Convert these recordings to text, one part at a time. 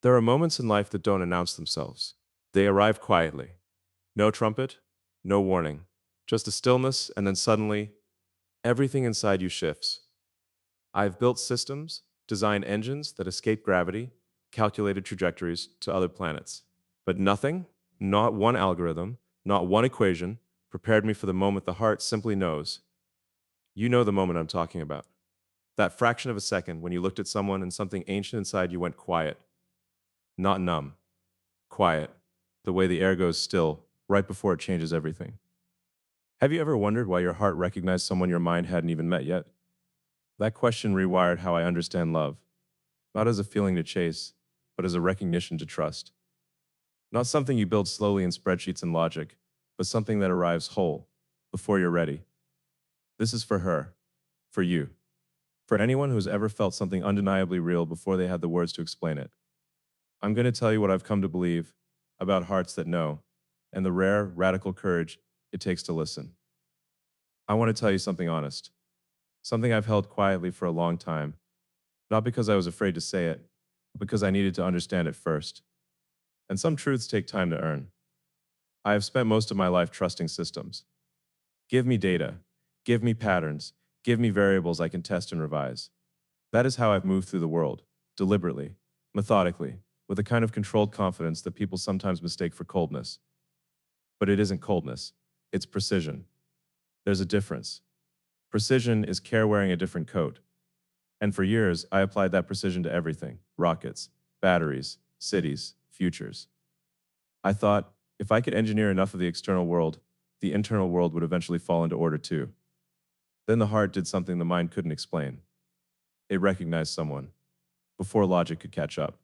There are moments in life that don't announce themselves. They arrive quietly. No trumpet, no warning, just a stillness, and then suddenly, everything inside you shifts. I've built systems, designed engines that escape gravity, calculated trajectories to other planets. But nothing, not one algorithm, not one equation, prepared me for the moment the heart simply knows. You know the moment I'm talking about. That fraction of a second when you looked at someone and something ancient inside you went quiet, not numb, quiet, the way the air goes still right before it changes everything. Have you ever wondered why your heart recognized someone your mind hadn't even met yet? That question rewired how I understand love, not as a feeling to chase, but as a recognition to trust. Not something you build slowly in spreadsheets and logic, but something that arrives whole, before you're ready. This is for her, for you, for anyone who's ever felt something undeniably real before they had the words to explain it. I'm going to tell you what I've come to believe about hearts that know, and the rare, radical courage it takes to listen. I want to tell you something honest, something I've held quietly for a long time, not because I was afraid to say it, but because I needed to understand it first. And some truths take time to earn. I have spent most of my life trusting systems. Give me data, give me patterns, give me variables I can test and revise. That is how I've moved through the world, deliberately, methodically, with a kind of controlled confidence that people sometimes mistake for coldness. But it isn't coldness, it's precision. There's a difference. Precision is care wearing a different coat. And for years, I applied that precision to everything: rockets, batteries, cities, futures. I thought, if I could engineer enough of the external world, the internal world would eventually fall into order too. Then the heart did something the mind couldn't explain. It recognized someone, before logic could catch up,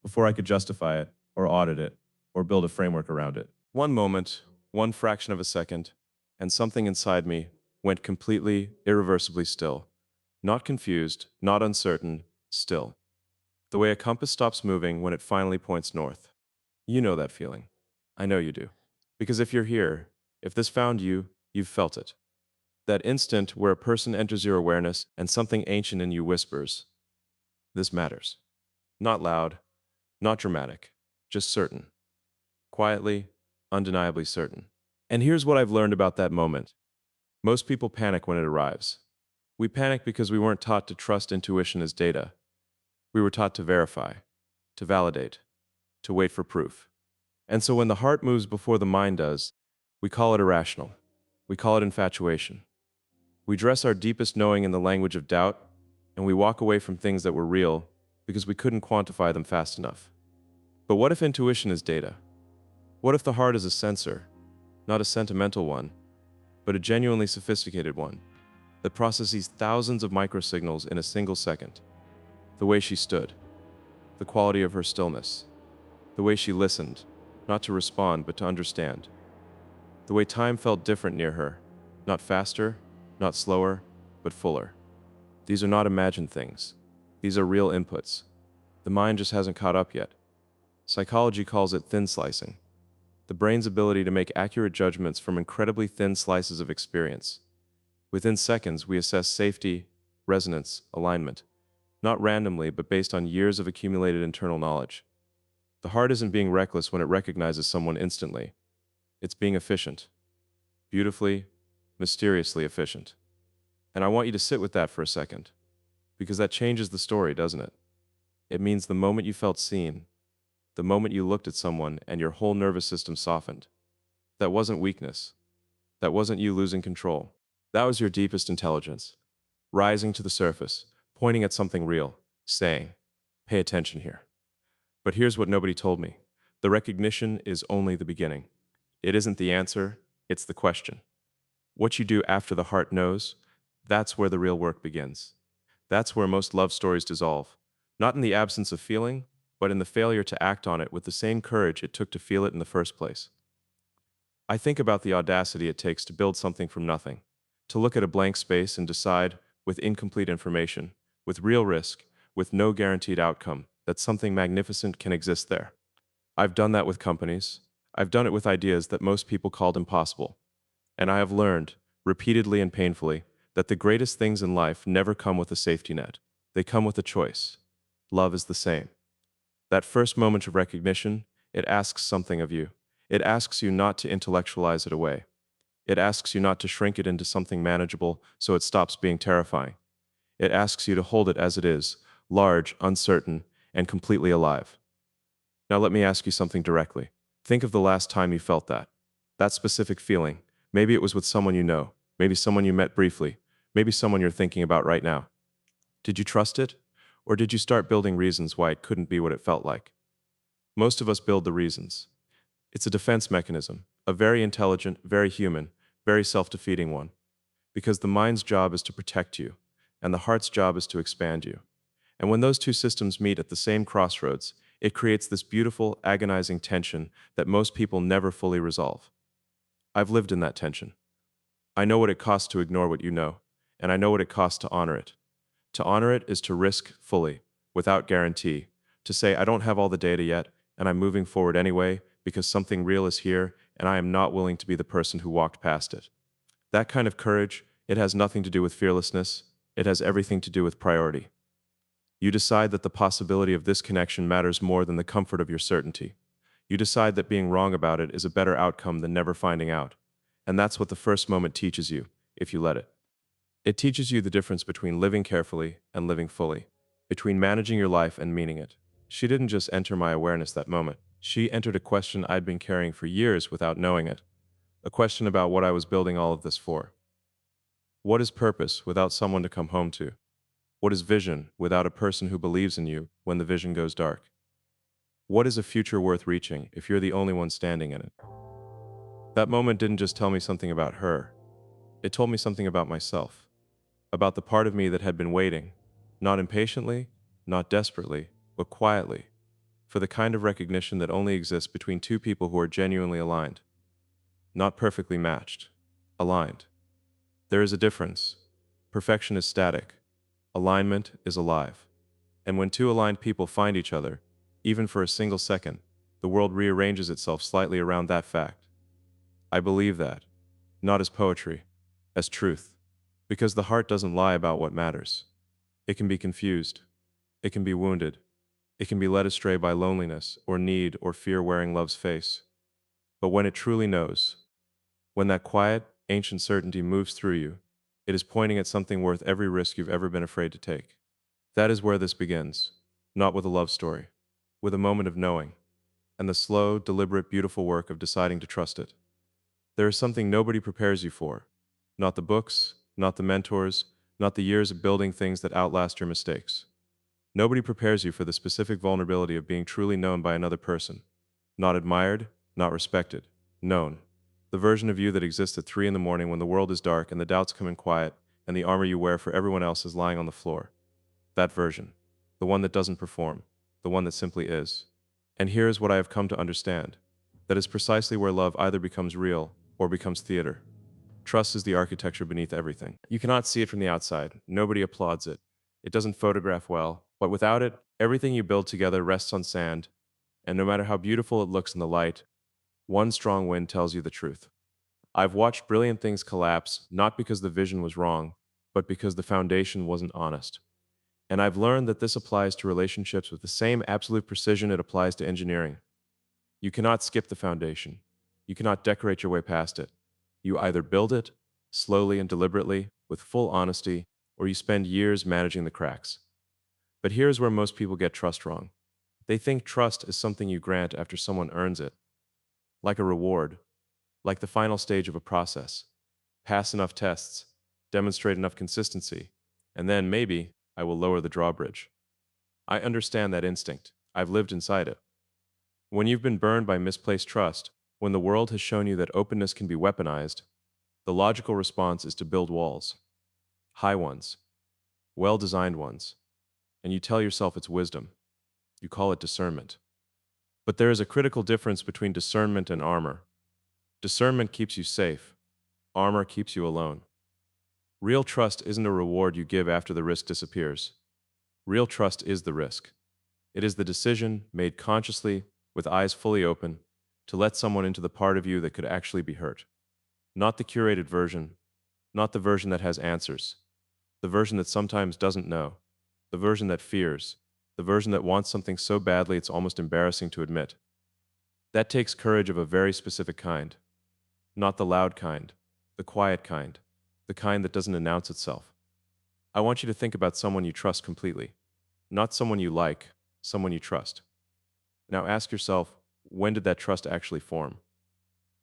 before I could justify it, or audit it, or build a framework around it. One moment, one fraction of a second, and something inside me went completely, irreversibly still. Not confused, not uncertain, still. The way a compass stops moving when it finally points north. You know that feeling. I know you do. Because if you're here, if this found you, you've felt it. That instant where a person enters your awareness and something ancient in you whispers, this matters. Not loud, not dramatic, just certain. Quietly, undeniably certain. And here's what I've learned about that moment. Most people panic when it arrives. We panic because we weren't taught to trust intuition as data. We were taught to verify, to validate, to wait for proof. And so when the heart moves before the mind does, we call it irrational. We call it infatuation. We dress our deepest knowing in the language of doubt, and we walk away from things that were real because we couldn't quantify them fast enough. But what if intuition is data? What if the heart is a sensor, not a sentimental one, but a genuinely sophisticated one, that processes thousands of microsignals in a single second? The way she stood, the quality of her stillness, the way she listened, not to respond but to understand, the way time felt different near her, not faster, not slower, but fuller. These are not imagined things. These are real inputs. The mind just hasn't caught up yet. Psychology calls it thin slicing, the brain's ability to make accurate judgments from incredibly thin slices of experience. Within seconds, we assess safety, resonance, alignment, not randomly, but based on years of accumulated internal knowledge. The heart isn't being reckless when it recognizes someone instantly. It's being efficient. Beautifully, mysteriously efficient. And I want you to sit with that for a second, because that changes the story, doesn't it? It means the moment you felt seen, the moment you looked at someone and your whole nervous system softened, that wasn't weakness. That wasn't you losing control. That was your deepest intelligence, rising to the surface, pointing at something real, saying, "Pay attention here." But here's what nobody told me. The recognition is only the beginning. It isn't the answer, it's the question. What you do after the heart knows, that's where the real work begins. That's where most love stories dissolve. Not in the absence of feeling, but in the failure to act on it with the same courage it took to feel it in the first place. I think about the audacity it takes to build something from nothing, to look at a blank space and decide, with incomplete information, with real risk, with no guaranteed outcome, that something magnificent can exist there. I've done that with companies. I've done it with ideas that most people called impossible. And I have learned, repeatedly and painfully, that the greatest things in life never come with a safety net. They come with a choice. Love is the same. That first moment of recognition, it asks something of you. It asks you not to intellectualize it away. It asks you not to shrink it into something manageable so it stops being terrifying. It asks you to hold it as it is, large, uncertain, and completely alive. Now let me ask you something directly. Think of the last time you felt that. That specific feeling. Maybe it was with someone you know, maybe someone you met briefly, maybe someone you're thinking about right now. Did you trust it? Or did you start building reasons why it couldn't be what it felt like? Most of us build the reasons. It's a defense mechanism, a very intelligent, very human, very self-defeating one. Because the mind's job is to protect you, and the heart's job is to expand you. And when those two systems meet at the same crossroads, it creates this beautiful, agonizing tension that most people never fully resolve. I've lived in that tension. I know what it costs to ignore what you know, and I know what it costs to honor it. To honor it is to risk fully, without guarantee, to say, I don't have all the data yet, and I'm moving forward anyway because something real is here, and I am not willing to be the person who walked past it. That kind of courage, it has nothing to do with fearlessness, it has everything to do with priority. You decide that the possibility of this connection matters more than the comfort of your certainty. You decide that being wrong about it is a better outcome than never finding out. And that's what the first moment teaches you, if you let it. It teaches you the difference between living carefully and living fully, between managing your life and meaning it. She didn't just enter my awareness that moment. She entered a question I'd been carrying for years without knowing it. A question about what I was building all of this for. What is purpose without someone to come home to? What is vision without a person who believes in you when the vision goes dark? What is a future worth reaching if you're the only one standing in it? That moment didn't just tell me something about her. It told me something about myself, about the part of me that had been waiting, not impatiently, not desperately, but quietly, for the kind of recognition that only exists between two people who are genuinely aligned, not perfectly matched, aligned. There is a difference. Perfection is static. Alignment is alive. And when two aligned people find each other, even for a single second, the world rearranges itself slightly around that fact. I believe that, not as poetry, as truth. Because the heart doesn't lie about what matters. It can be confused. It can be wounded. It can be led astray by loneliness or need or fear wearing love's face. But when it truly knows, when that quiet, ancient certainty moves through you, it is pointing at something worth every risk you've ever been afraid to take. That is where this begins, not with a love story, with a moment of knowing, and the slow, deliberate, beautiful work of deciding to trust it. There is something nobody prepares you for. Not the books, not the mentors, not the years of building things that outlast your mistakes. Nobody prepares you for the specific vulnerability of being truly known by another person. Not admired, not respected, known. The version of you that exists at 3 in the morning when the world is dark and the doubts come in quiet and the armor you wear for everyone else is lying on the floor. That version. The one that doesn't perform. The one that simply is. And here is what I have come to understand. That is precisely where love either becomes real or becomes theater. Trust is the architecture beneath everything. You cannot see it from the outside. Nobody applauds it. It doesn't photograph well. But without it, everything you build together rests on sand. And no matter how beautiful it looks in the light, one strong wind tells you the truth. I've watched brilliant things collapse, not because the vision was wrong, but because the foundation wasn't honest. And I've learned that this applies to relationships with the same absolute precision it applies to engineering. You cannot skip the foundation. You cannot decorate your way past it. You either build it, slowly and deliberately, with full honesty, or you spend years managing the cracks. But here's where most people get trust wrong. They think trust is something you grant after someone earns it, like a reward, like the final stage of a process. Pass enough tests, demonstrate enough consistency, and then maybe I will lower the drawbridge. I understand that instinct. I've lived inside it. When you've been burned by misplaced trust, when the world has shown you that openness can be weaponized, the logical response is to build walls. High ones, well-designed ones. And you tell yourself it's wisdom. You call it discernment. But there is a critical difference between discernment and armor. Discernment keeps you safe. Armor keeps you alone. Real trust isn't a reward you give after the risk disappears. Real trust is the risk. It is the decision, made consciously, with eyes fully open, to let someone into the part of you that could actually be hurt. Not the curated version, not the version that has answers, the version that sometimes doesn't know, the version that fears, the version that wants something so badly it's almost embarrassing to admit. That takes courage of a very specific kind, not the loud kind, the quiet kind, the kind that doesn't announce itself. I want you to think about someone you trust completely, not someone you like, someone you trust. Now ask yourself, when did that trust actually form?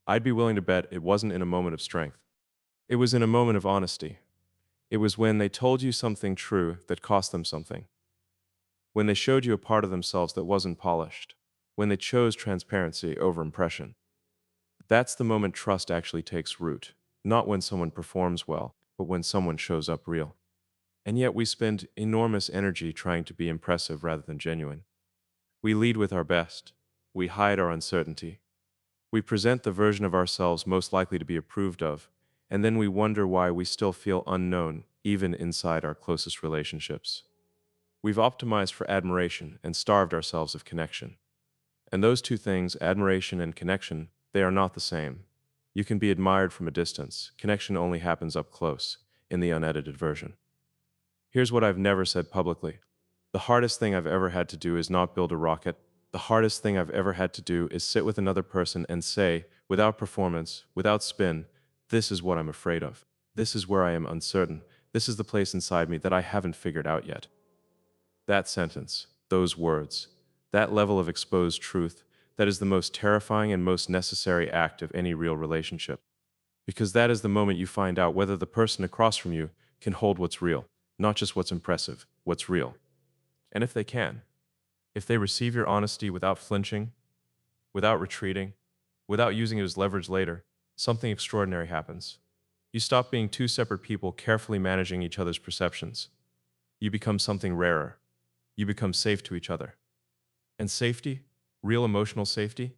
I'd be willing to bet it wasn't in a moment of strength. It was in a moment of honesty. It was when they told you something true that cost them something. When they showed you a part of themselves that wasn't polished. When they chose transparency over impression. That's the moment trust actually takes root. Not when someone performs well, but when someone shows up real. And yet we spend enormous energy trying to be impressive rather than genuine. We lead with our best. We hide our uncertainty. We present the version of ourselves most likely to be approved of, and then we wonder why we still feel unknown, even inside our closest relationships. We've optimized for admiration and starved ourselves of connection. And those two things, admiration and connection, they are not the same. You can be admired from a distance. Connection only happens up close, in the unedited version. Here's what I've never said publicly. The hardest thing I've ever had to do is not build a rocket. The hardest thing I've ever had to do is sit with another person and say, without performance, without spin, this is what I'm afraid of. This is where I am uncertain. This is the place inside me that I haven't figured out yet. That sentence, those words, that level of exposed truth, that is the most terrifying and most necessary act of any real relationship. Because that is the moment you find out whether the person across from you can hold what's real, not just what's impressive, what's real. And if they can, if they receive your honesty without flinching, without retreating, without using it as leverage later, something extraordinary happens. You stop being two separate people carefully managing each other's perceptions. You become something rarer. You become safe to each other. And safety, real emotional safety,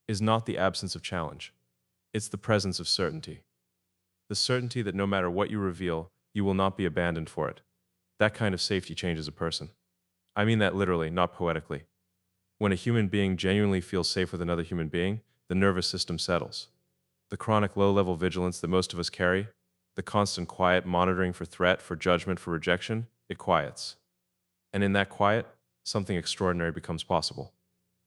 is not the absence of challenge. It's the presence of certainty. The certainty that no matter what you reveal, you will not be abandoned for it. That kind of safety changes a person. I mean that literally, not poetically. When a human being genuinely feels safe with another human being, the nervous system settles. The chronic low-level vigilance that most of us carry, the constant quiet monitoring for threat, for judgment, for rejection, it quiets. And in that quiet, something extraordinary becomes possible.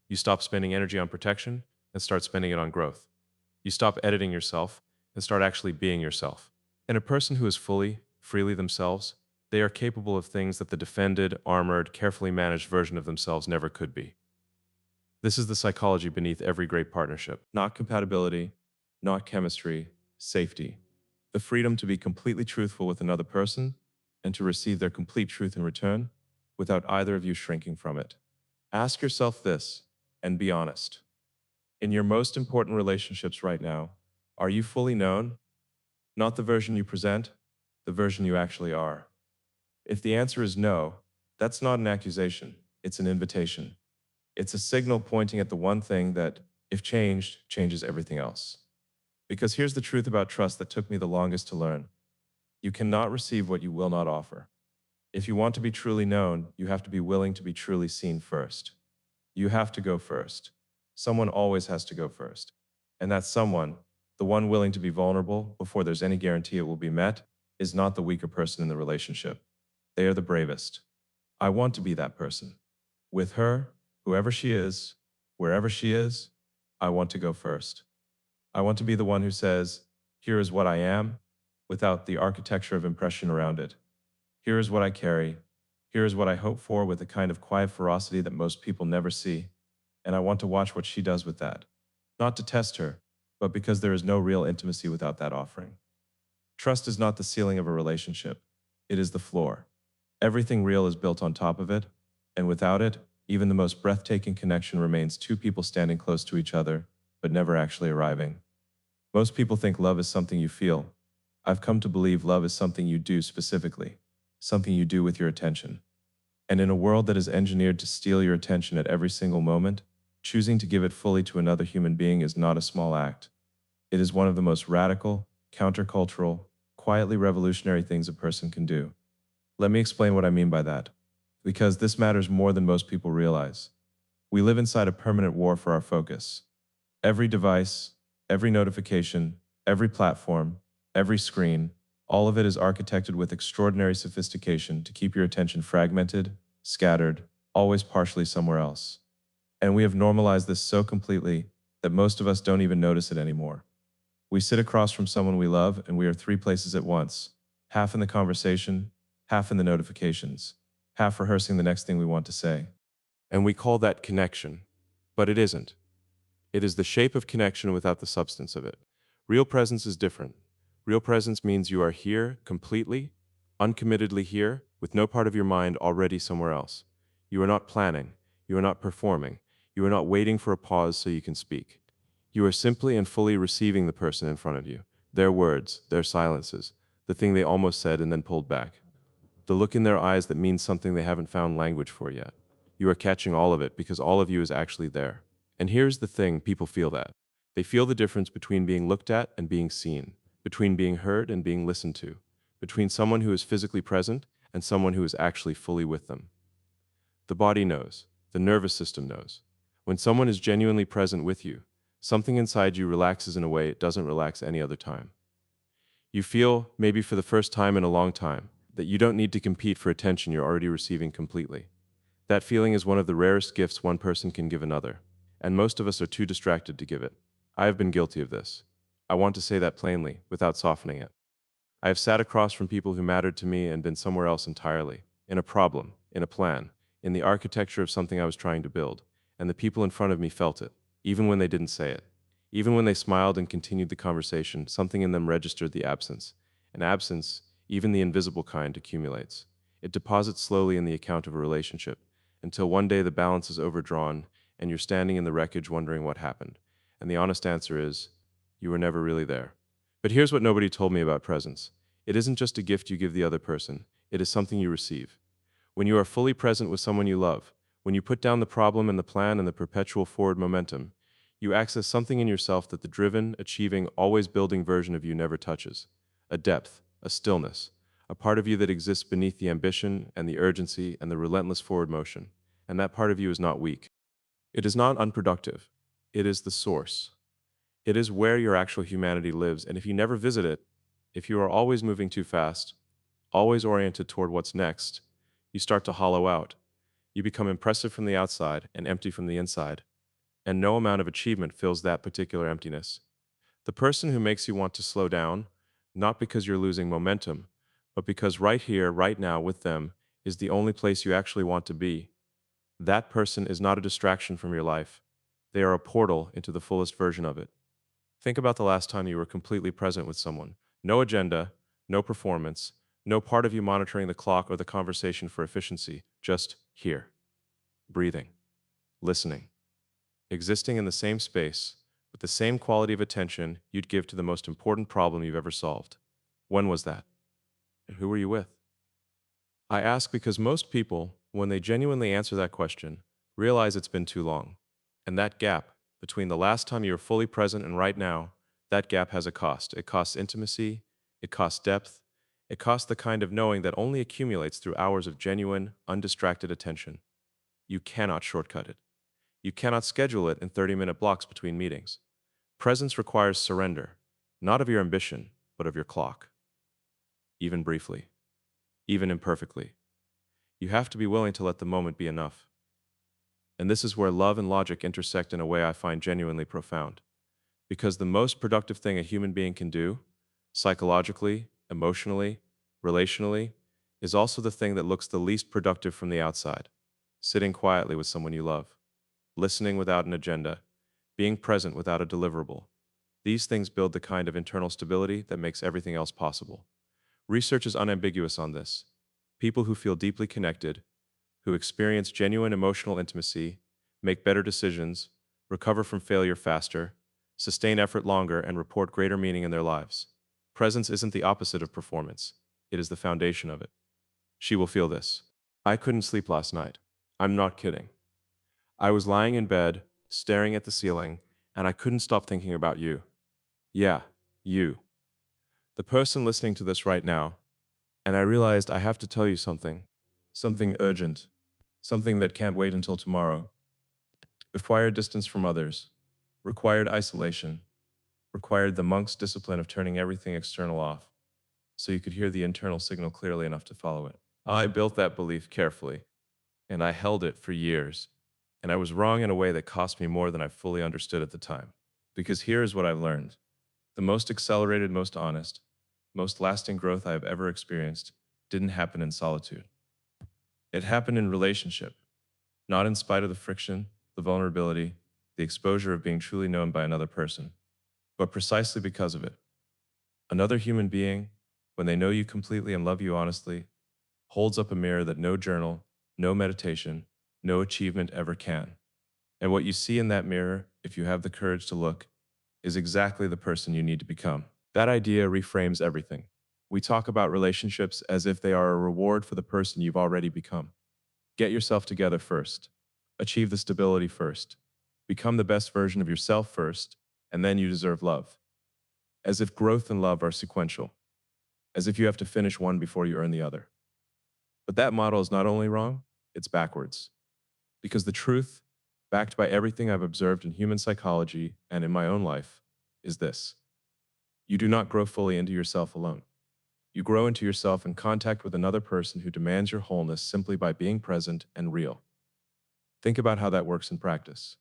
You stop spending energy on protection and start spending it on growth. You stop editing yourself and start actually being yourself. And a person who is fully, freely themselves, they are capable of things that the defended, armored, carefully managed version of themselves never could be. This is the psychology beneath every great partnership. Not compatibility, not chemistry, safety. The freedom to be completely truthful with another person and to receive their complete truth in return without either of you shrinking from it. Ask yourself this and be honest. In your most important relationships right now, are you fully known? Not the version you present, the version you actually are. If the answer is no, that's not an accusation, it's an invitation. It's a signal pointing at the one thing that, if changed, changes everything else. Because here's the truth about trust that took me the longest to learn. You cannot receive what you will not offer. If you want to be truly known, you have to be willing to be truly seen first. You have to go first. Someone always has to go first. And that someone, the one willing to be vulnerable before there's any guarantee it will be met, is not the weaker person in the relationship. They are the bravest. I want to be that person. With her, whoever she is, wherever she is, I want to go first. I want to be the one who says, here is what I am, without the architecture of impression around it. Here is what I carry. Here is what I hope for with a kind of quiet ferocity that most people never see. And I want to watch what she does with that. Not to test her, but because there is no real intimacy without that offering. Trust is not the ceiling of a relationship. It is the floor. Everything real is built on top of it, and without it, even the most breathtaking connection remains two people standing close to each other, but never actually arriving. Most people think love is something you feel. I've come to believe love is something you do specifically, something you do with your attention. And in a world that is engineered to steal your attention at every single moment, choosing to give it fully to another human being is not a small act. It is one of the most radical, countercultural, quietly revolutionary things a person can do. Let me explain what I mean by that, because this matters more than most people realize. We live inside a permanent war for our focus. Every device, every notification, every platform, every screen, all of it is architected with extraordinary sophistication to keep your attention fragmented, scattered, always partially somewhere else. And we have normalized this so completely that most of us don't even notice it anymore. We sit across from someone we love and we are three places at once, half in the conversation, half in the notifications, half rehearsing the next thing we want to say. And we call that connection. But it isn't. It is the shape of connection without the substance of it. Real presence is different. Real presence means you are here completely, uncommittedly here, with no part of your mind already somewhere else. You are not planning. You are not performing. You are not waiting for a pause so you can speak. You are simply and fully receiving the person in front of you, their words, their silences, the thing they almost said and then pulled back, the look in their eyes that means something they haven't found language for yet. You are catching all of it because all of you is actually there. And here's the thing, people feel that. They feel the difference between being looked at and being seen, between being heard and being listened to, between someone who is physically present and someone who is actually fully with them. The body knows. The nervous system knows. When someone is genuinely present with you, something inside you relaxes in a way it doesn't relax any other time. You feel, maybe for the first time in a long time, that you don't need to compete for attention you're already receiving completely. That feeling is one of the rarest gifts one person can give another, and most of us are too distracted to give it. I have been guilty of this. I want to say that plainly, without softening it. I have sat across from people who mattered to me and been somewhere else entirely, in a problem, in a plan, in the architecture of something I was trying to build, and the people in front of me felt it, even when they didn't say it. Even when they smiled and continued the conversation, something in them registered the absence. An absence, even the invisible kind, accumulates. It deposits slowly in the account of a relationship, until one day the balance is overdrawn and you're standing in the wreckage wondering what happened. And the honest answer is, you were never really there. But here's what nobody told me about presence. It isn't just a gift you give the other person, it is something you receive. When you are fully present with someone you love, when you put down the problem and the plan and the perpetual forward momentum, you access something in yourself that the driven, achieving, always building version of you never touches. A depth, a stillness, a part of you that exists beneath the ambition and the urgency and the relentless forward motion. And that part of you is not weak. It is not unproductive. It is the source. It is where your actual humanity lives, and if you never visit it, if you are always moving too fast, always oriented toward what's next, you start to hollow out. You become impressive from the outside and empty from the inside, and no amount of achievement fills that particular emptiness. The person who makes you want to slow down, not because you're losing momentum, but because right here, right now with them, is the only place you actually want to be. That person is not a distraction from your life. They are a portal into the fullest version of it. Think about the last time you were completely present with someone. No agenda, no performance, no part of you monitoring the clock or the conversation for efficiency. Just here, breathing, listening, existing in the same space, with the same quality of attention you'd give to the most important problem you've ever solved. When was that? And who were you with? I ask because most people, when they genuinely answer that question, realize it's been too long. And that gap, between the last time you were fully present and right now, that gap has a cost. It costs intimacy, it costs depth, it costs the kind of knowing that only accumulates through hours of genuine, undistracted attention. You cannot shortcut it. You cannot schedule it in 30-minute blocks between meetings. Presence requires surrender, not of your ambition, but of your clock. Even briefly, even imperfectly. You have to be willing to let the moment be enough. And this is where love and logic intersect in a way I find genuinely profound. Because the most productive thing a human being can do, psychologically, emotionally, relationally, is also the thing that looks the least productive from the outside. Sitting quietly with someone you love, listening without an agenda, being present without a deliverable. These things build the kind of internal stability that makes everything else possible. Research is unambiguous on this. People who feel deeply connected, who experience genuine emotional intimacy, make better decisions, recover from failure faster, sustain effort longer, and report greater meaning in their lives. Presence isn't the opposite of performance, it is the foundation of it. She will feel this. I couldn't sleep last night. I'm not kidding. I was lying in bed, staring at the ceiling, and I couldn't stop thinking about you. Yeah, you. The person listening to this right now. And I realized I have to tell you something. Something urgent. Something that can't wait until tomorrow. Required distance from others. Required isolation. Required the monk's discipline of turning everything external off, so you could hear the internal signal clearly enough to follow it. I built that belief carefully. and I held it for years. And I was wrong in a way that cost me more than I fully understood at the time. Because here is what I've learned: the most accelerated, most honest, most lasting growth I have ever experienced didn't happen in solitude. It happened in relationship, not in spite of the friction, the vulnerability, the exposure of being truly known by another person, but precisely because of it. Another human being, when they know you completely and love you honestly, holds up a mirror that no journal, no meditation, no achievement ever can. And what you see in that mirror, if you have the courage to look, is exactly the person you need to become. That idea reframes everything. We talk about relationships as if they are a reward for the person you've already become. Get yourself together first. Achieve the stability first. Become the best version of yourself first, and then you deserve love. As if growth and love are sequential. As if you have to finish one before you earn the other. But that model is not only wrong, it's backwards. Because the truth, backed by everything I've observed in human psychology and in my own life, is this: you do not grow fully into yourself alone. You grow into yourself in contact with another person who demands your wholeness simply by being present and real. Think about how that works in practice.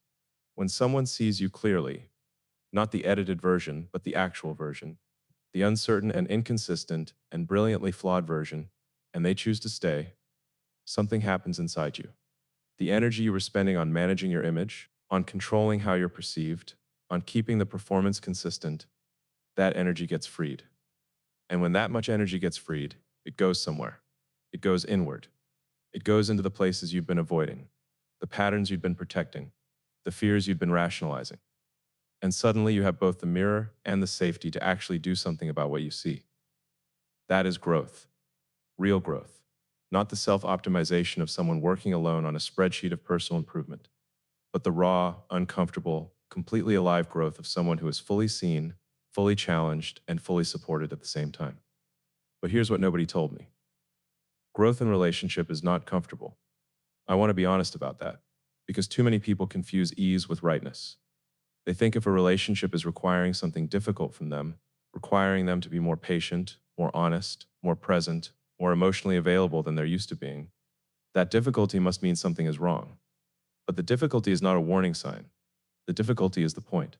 When someone sees you clearly, not the edited version, but the actual version, the uncertain and inconsistent and brilliantly flawed version, and they choose to stay, something happens inside you. The energy you were spending on managing your image, on controlling how you're perceived, on keeping the performance consistent, that energy gets freed. And when that much energy gets freed, it goes somewhere. It goes inward. It goes into the places you've been avoiding, the patterns you've been protecting, the fears you've been rationalizing. And suddenly you have both the mirror and the safety to actually do something about what you see. That is growth, real growth, not the self-optimization of someone working alone on a spreadsheet of personal improvement, but the raw, uncomfortable, completely alive growth of someone who is fully seen, fully challenged, and fully supported at the same time. But here's what nobody told me. Growth in relationship is not comfortable. I want to be honest about that, because too many people confuse ease with rightness. They think if a relationship is requiring something difficult from them, requiring them to be more patient, more honest, more present, more emotionally available than they're used to being, that difficulty must mean something is wrong. But the difficulty is not a warning sign. The difficulty is the point.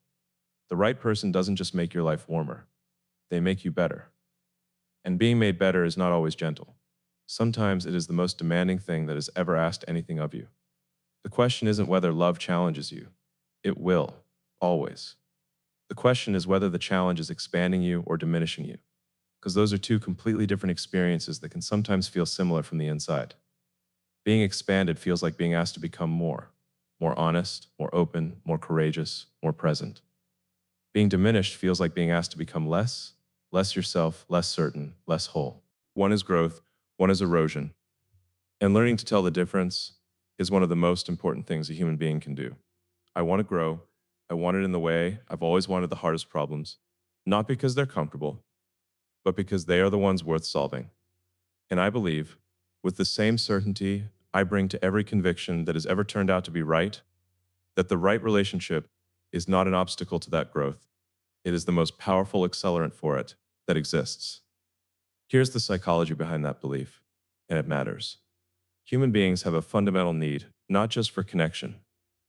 The right person doesn't just make your life warmer. They make you better. And being made better is not always gentle. Sometimes it is the most demanding thing that has ever asked anything of you. The question isn't whether love challenges you. It will, always. The question is whether the challenge is expanding you or diminishing you, because those are two completely different experiences that can sometimes feel similar from the inside. Being expanded feels like being asked to become more honest, more open, more courageous, more present. Being diminished feels like being asked to become less yourself, less certain, less whole. One is growth, one is erosion. And learning to tell the difference is one of the most important things a human being can do. I want to grow. I want it in the way I've always wanted the hardest problems, not because they're comfortable, but because they are the ones worth solving. And I believe, with the same certainty I bring to every conviction that has ever turned out to be right, that the right relationship is not an obstacle to that growth. It is the most powerful accelerant for it that exists. Here's the psychology behind that belief, and it matters. Human beings have a fundamental need, not just for connection,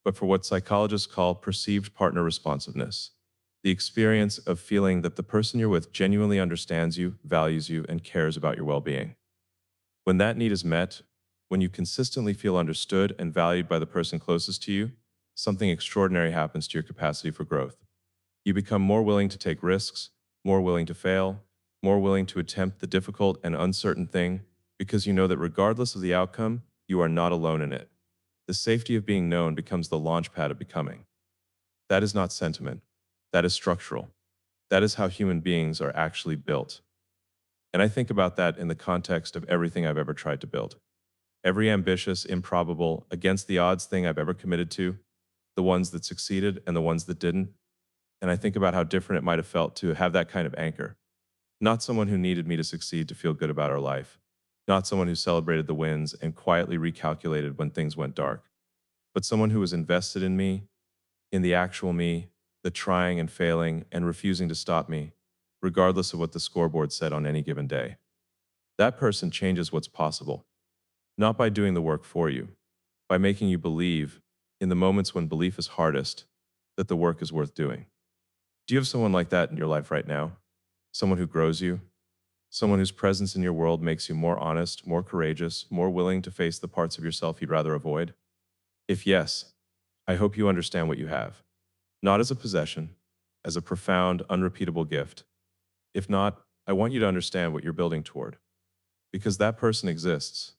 but for what psychologists call perceived partner responsiveness. The experience of feeling that the person you're with genuinely understands you, values you, and cares about your well-being. When that need is met, when you consistently feel understood and valued by the person closest to you, something extraordinary happens to your capacity for growth. You become more willing to take risks, more willing to fail, more willing to attempt the difficult and uncertain thing, because you know that regardless of the outcome, you are not alone in it. The safety of being known becomes the launch pad of becoming. That is not sentiment. That is structural. That is how human beings are actually built. And I think about that in the context of everything I've ever tried to build. Every ambitious, improbable, against the odds thing I've ever committed to, the ones that succeeded and the ones that didn't. And I think about how different it might have felt to have that kind of anchor. Not someone who needed me to succeed to feel good about our life. Not someone who celebrated the wins and quietly recalculated when things went dark. But someone who was invested in me, in the actual me, the trying and failing and refusing to stop me, regardless of what the scoreboard said on any given day. That person changes what's possible, not by doing the work for you, by making you believe, in the moments when belief is hardest, that the work is worth doing. Do you have someone like that in your life right now? Someone who grows you? Someone whose presence in your world makes you more honest, more courageous, more willing to face the parts of yourself you'd rather avoid? If yes, I hope you understand what you have. Not as a possession, as a profound, unrepeatable gift. If not, I want you to understand what you're building toward. Because that person exists,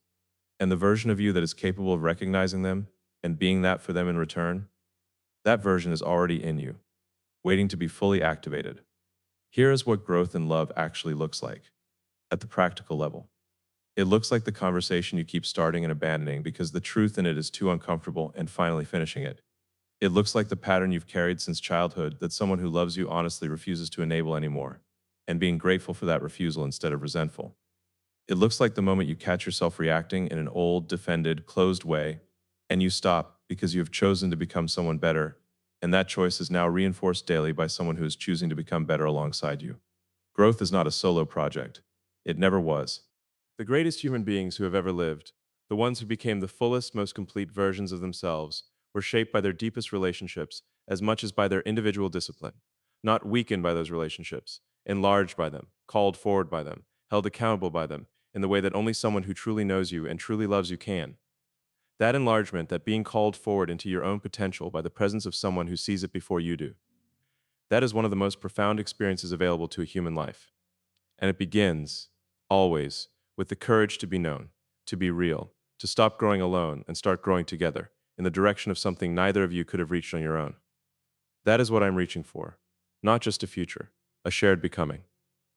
and the version of you that is capable of recognizing them and being that for them in return, that version is already in you, waiting to be fully activated. Here is what growth in love actually looks like at the practical level. It looks like the conversation you keep starting and abandoning because the truth in it is too uncomfortable and finally finishing it. It looks like the pattern you've carried since childhood that someone who loves you honestly refuses to enable anymore, and being grateful for that refusal instead of resentful. It looks like the moment you catch yourself reacting in an old, defended, closed way, and you stop because you have chosen to become someone better, and that choice is now reinforced daily by someone who is choosing to become better alongside you. Growth is not a solo project. It never was. The greatest human beings who have ever lived, the ones who became the fullest, most complete versions of themselves, were shaped by their deepest relationships as much as by their individual discipline, not weakened by those relationships, enlarged by them, called forward by them, held accountable by them, in the way that only someone who truly knows you and truly loves you can. That enlargement, that being called forward into your own potential by the presence of someone who sees it before you do, that is one of the most profound experiences available to a human life. And it begins, always, with the courage to be known, to be real, to stop growing alone and start growing together in the direction of something neither of you could have reached on your own. That is what I'm reaching for. Not just a future, a shared becoming.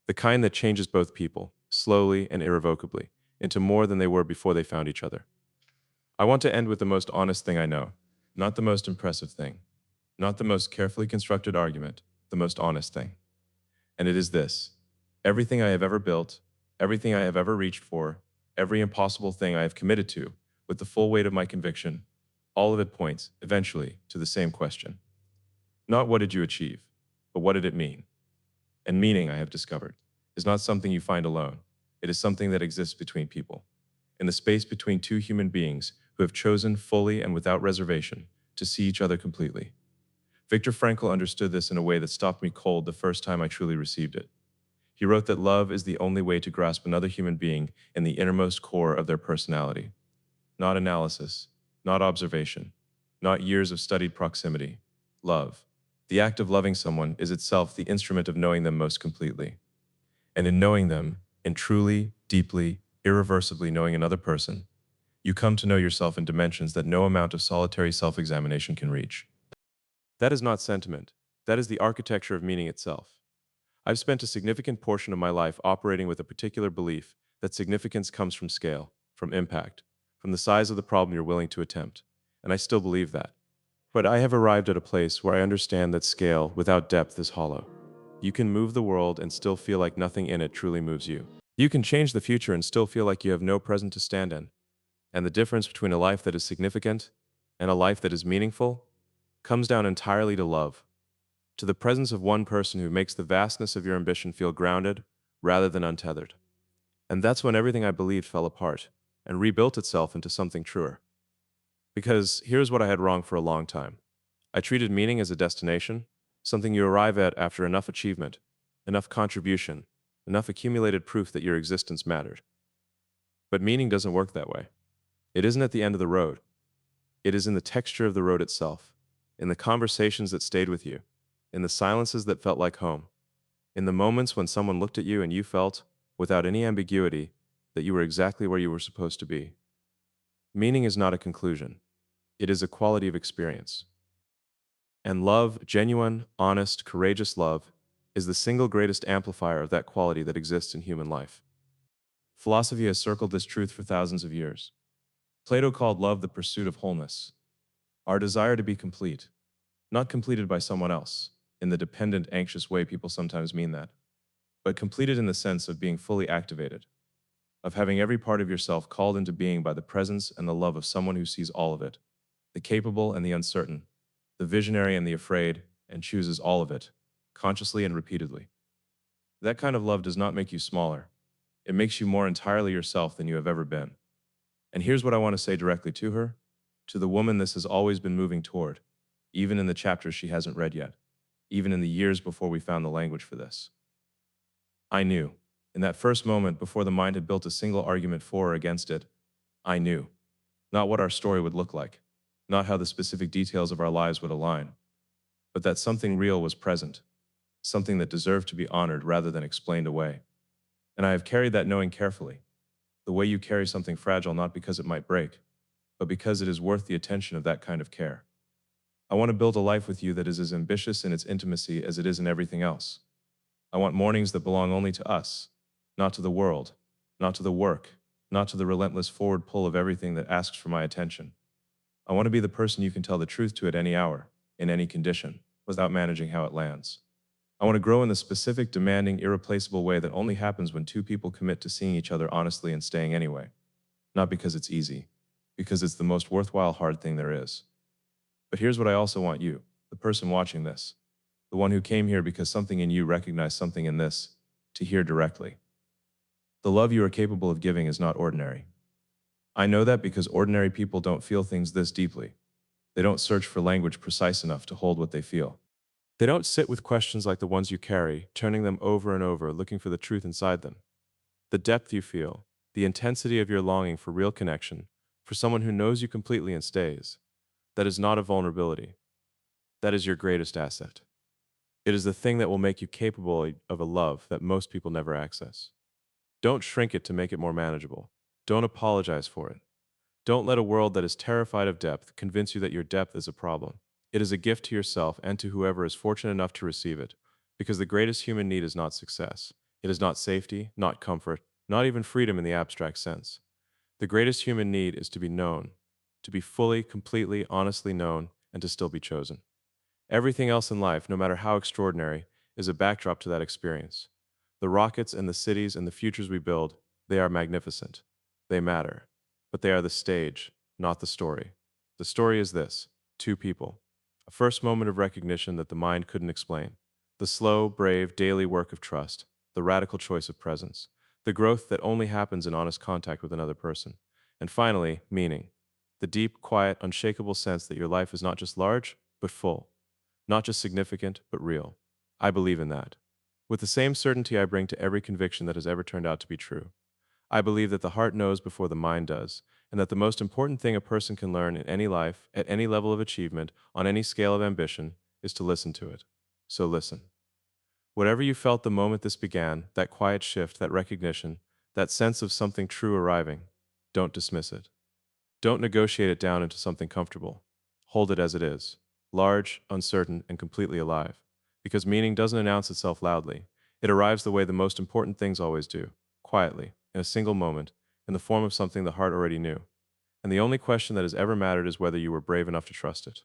The kind that changes both people, slowly and irrevocably, into more than they were before they found each other. I want to end with the most honest thing I know, not the most impressive thing, not the most carefully constructed argument, the most honest thing. And it is this: everything I have ever built, everything I have ever reached for, every impossible thing I have committed to, with the full weight of my conviction, all of it points, eventually, to the same question. Not what did you achieve, but what did it mean? And meaning, I have discovered, is not something you find alone. It is something that exists between people, in the space between two human beings who have chosen fully and without reservation to see each other completely. Viktor Frankl understood this in a way that stopped me cold the first time I truly received it. He wrote that love is the only way to grasp another human being in the innermost core of their personality. Not analysis, not observation, not years of studied proximity. Love. The act of loving someone is itself the instrument of knowing them most completely. And in knowing them, in truly, deeply, irreversibly knowing another person, you come to know yourself in dimensions that no amount of solitary self-examination can reach. That is not sentiment. That is the architecture of meaning itself. I've spent a significant portion of my life operating with a particular belief that significance comes from scale, from impact, from the size of the problem you're willing to attempt. And I still believe that. But I have arrived at a place where I understand that scale without depth is hollow. You can move the world and still feel like nothing in it truly moves you. You can change the future and still feel like you have no present to stand in. And the difference between a life that is significant and a life that is meaningful comes down entirely to love, to the presence of one person who makes the vastness of your ambition feel grounded rather than untethered. And that's when everything I believed fell apart and rebuilt itself into something truer. Because here's what I had wrong for a long time. I treated meaning as a destination, something you arrive at after enough achievement, enough contribution, enough accumulated proof that your existence mattered. But meaning doesn't work that way. It isn't at the end of the road. It is in the texture of the road itself, in the conversations that stayed with you, in the silences that felt like home, in the moments when someone looked at you and you felt, without any ambiguity, that you were exactly where you were supposed to be. Meaning is not a conclusion. It is a quality of experience. And love, genuine, honest, courageous love, is the single greatest amplifier of that quality that exists in human life. Philosophy has circled this truth for thousands of years. Plato called love the pursuit of wholeness, our desire to be complete, not completed by someone else, in the dependent, anxious way people sometimes mean that, but completed in the sense of being fully activated, of having every part of yourself called into being by the presence and the love of someone who sees all of it, the capable and the uncertain, the visionary and the afraid, and chooses all of it, consciously and repeatedly. That kind of love does not make you smaller. It makes you more entirely yourself than you have ever been. And here's what I want to say directly to her, To the woman this has always been moving toward, even in the chapters she hasn't read yet, even in the years before we found the language for this. I knew. In that first moment, before the mind had built a single argument for or against it, I knew. Not what our story would look like, not how the specific details of our lives would align, but that something real was present, something that deserved to be honored rather than explained away. And I have carried that knowing carefully, the way you carry something fragile not because it might break, but because it is worth the attention of that kind of care. I want to build a life with you that is as ambitious in its intimacy as it is in everything else. I want mornings that belong only to us, not to the world, not to the work, not to the relentless forward pull of everything that asks for my attention. I want to be the person you can tell the truth to at any hour, in any condition, without managing how it lands. I want to grow in the specific, demanding, irreplaceable way that only happens when two people commit to seeing each other honestly and staying anyway. Not because it's easy, because it's the most worthwhile hard thing there is. But here's what I also want you, the person watching this, the one who came here because something in you recognized something in this, to hear directly. The love you are capable of giving is not ordinary. I know that because ordinary people don't feel things this deeply. They don't search for language precise enough to hold what they feel. They don't sit with questions like the ones you carry, turning them over and over, looking for the truth inside them. The depth you feel, the intensity of your longing for real connection, for someone who knows you completely and stays, that is not a vulnerability. That is your greatest asset. It is the thing that will make you capable of a love that most people never access. Don't shrink it to make it more manageable. Don't apologize for it. Don't let a world that is terrified of depth convince you that your depth is a problem. It is a gift to yourself and to whoever is fortunate enough to receive it, because the greatest human need is not success. It is not safety, not comfort, not even freedom in the abstract sense. The greatest human need is to be known, to be fully, completely, honestly known, and to still be chosen. Everything else in life, no matter how extraordinary, is a backdrop to that experience. The rockets and the cities and the futures we build, they are magnificent. They matter. But they are the stage, not the story. The story is this: two people. A first moment of recognition that the mind couldn't explain. The slow, brave, daily work of trust. The radical choice of presence. The growth that only happens in honest contact with another person. And finally, meaning. The deep, quiet, unshakable sense that your life is not just large, but full. Not just significant, but real. I believe in that. With the same certainty I bring to every conviction that has ever turned out to be true. I believe that the heart knows before the mind does, and that the most important thing a person can learn in any life, at any level of achievement, on any scale of ambition, is to listen to it. So listen. Whatever you felt the moment this began, that quiet shift, that recognition, that sense of something true arriving, don't dismiss it. Don't negotiate it down into something comfortable. Hold it as it is, large, uncertain, and completely alive. Because meaning doesn't announce itself loudly. It arrives the way the most important things always do, quietly, in a single moment, in the form of something the heart already knew. And the only question that has ever mattered is whether you were brave enough to trust it.